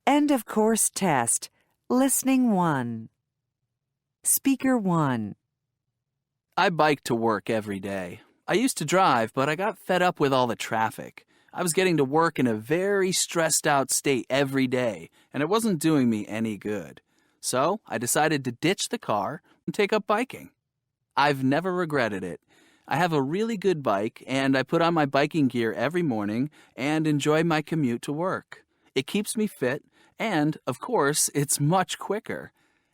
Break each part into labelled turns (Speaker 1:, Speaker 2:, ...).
Speaker 1: End of course test. Listening 1. Speaker 1.
Speaker 2: I bike to work every day. I used to drive, but I got fed up with all the traffic. I was getting to work in a very stressed out state every day, and it wasn't doing me any good. So I decided to ditch the car and take up biking. I've never regretted it. I have a really good bike, and I put on my biking gear every morning and enjoy my commute to work. It keeps me fit, and, of course, it's much quicker.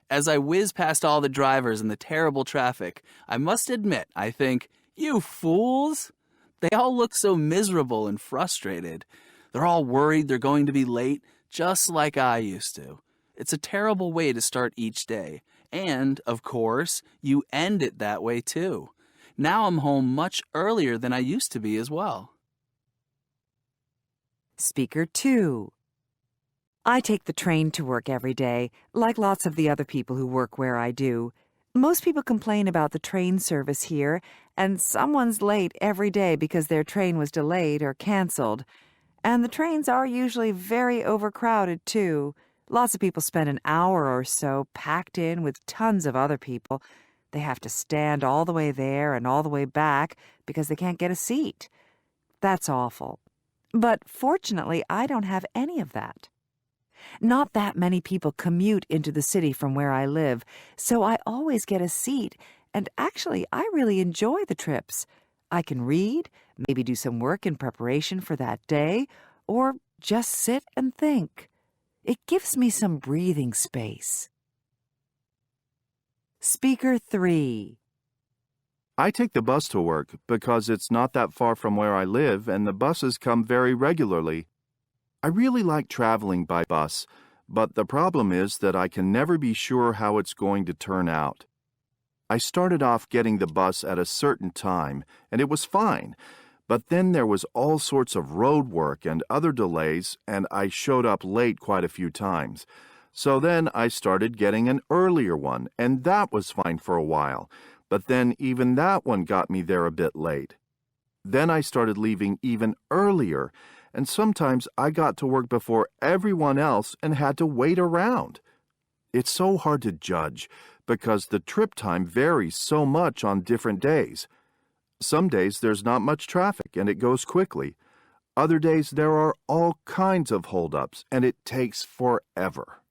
Speaker 2: As I whiz past all the drivers and the terrible traffic, I must admit, I think, you fools! They all look so miserable and frustrated. They're all worried they're going to be late, just like I used to. It's a terrible way to start each day. And, of course, you end it that way too. Now I'm home much earlier than I used to be as well.
Speaker 1: Speaker 2. I take the train to work every day, like lots of the other people who work where I do. Most people complain about the train service here, and someone's late every day because their train was delayed or canceled. And the trains are usually very overcrowded, too. Lots of people spend an hour or so packed in with tons of other people. They have to stand all the way there and all the way back because they can't get a seat. That's awful. But fortunately, I don't have any of that. Not that many people commute into the city from where I live, so I always get a seat, and actually, I really enjoy the trips. I can read, maybe do some work in preparation for that day, or just sit and think. It gives me some breathing space. Speaker 3.
Speaker 3: I take the bus to work because it's not that far from where I live and the buses come very regularly. I really like traveling by bus, but the problem is that I can never be sure how it's going to turn out. I started off getting the bus at a certain time, and it was fine, but then there was all sorts of road work and other delays, and I showed up late quite a few times. So then I started getting an earlier one, and that was fine for a while, but then even that one got me there a bit late. Then I started leaving even earlier, and sometimes I got to work before everyone else and had to wait around. It's so hard to judge because the trip time varies so much on different days. Some days there's not much traffic and it goes quickly. Other days there are all kinds of holdups and it takes forever.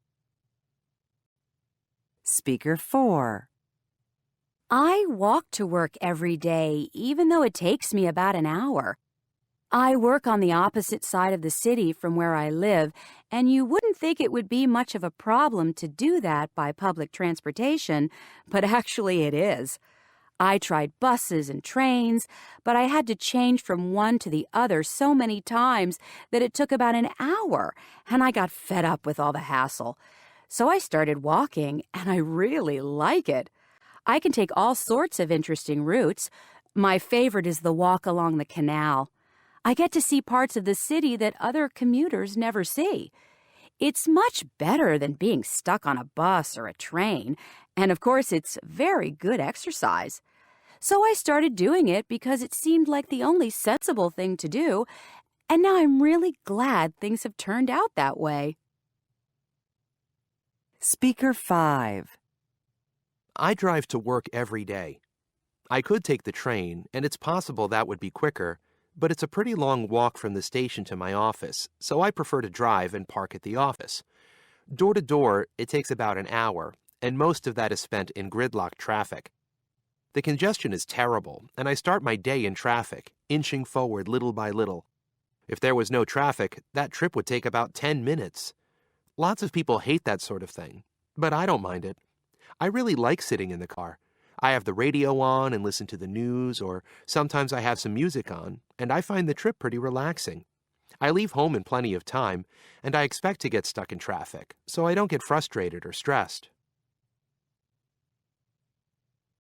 Speaker 1: Speaker 4.
Speaker 4: I walk to work every day, even though it takes me about an hour. I work on the opposite side of the city from where I live, and you wouldn't think it would be much of a problem to do that by public transportation, but actually it is. I tried buses and trains, but I had to change from one to the other so many times that it took about an hour, and I got fed up with all the hassle. So I started walking, and I really like it. I can take all sorts of interesting routes. My favorite is the walk along the canal. I get to see parts of the city that other commuters never see. It's much better than being stuck on a bus or a train, and of course it's very good exercise. So I started doing it because it seemed like the only sensible thing to do, and now I'm really glad things have turned out that way.
Speaker 1: Speaker 5.
Speaker 5: I drive to work every day. I could take the train, and it's possible that would be quicker, but it's a pretty long walk from the station to my office, so I prefer to drive and park at the office. Door to door, it takes about an hour, and most of that is spent in gridlock traffic. The congestion is terrible, and I start my day in traffic, inching forward little by little. If there was no traffic, that trip would take about 10 minutes. Lots of people hate that sort of thing, but I don't mind it. I really like sitting in the car. I have the radio on and listen to the news, or sometimes I have some music on, and I find the trip pretty relaxing. I leave home in plenty of time, and I expect to get stuck in traffic, so I don't get frustrated or stressed.